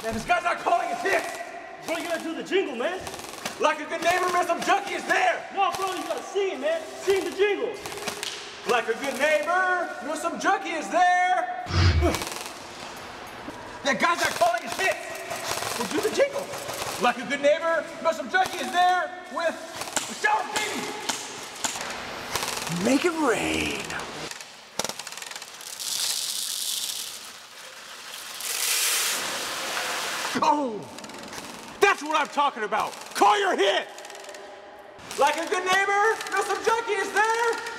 Man, this guy's not calling his hits. Bro, you gotta do the jingle, man. Like a good neighbor, man, some junkie is there. No, bro, you gotta sing it, man. Sing the jingle. Like a good neighbor, know some junkie is there. That guy's not calling his hits. We'll do the jingle. Like a good neighbor, know some junkie is there with a shower baby. Make it rain. Oh, that's what I'm talking about. Call your hit. Like a good neighbor, know some junkie is there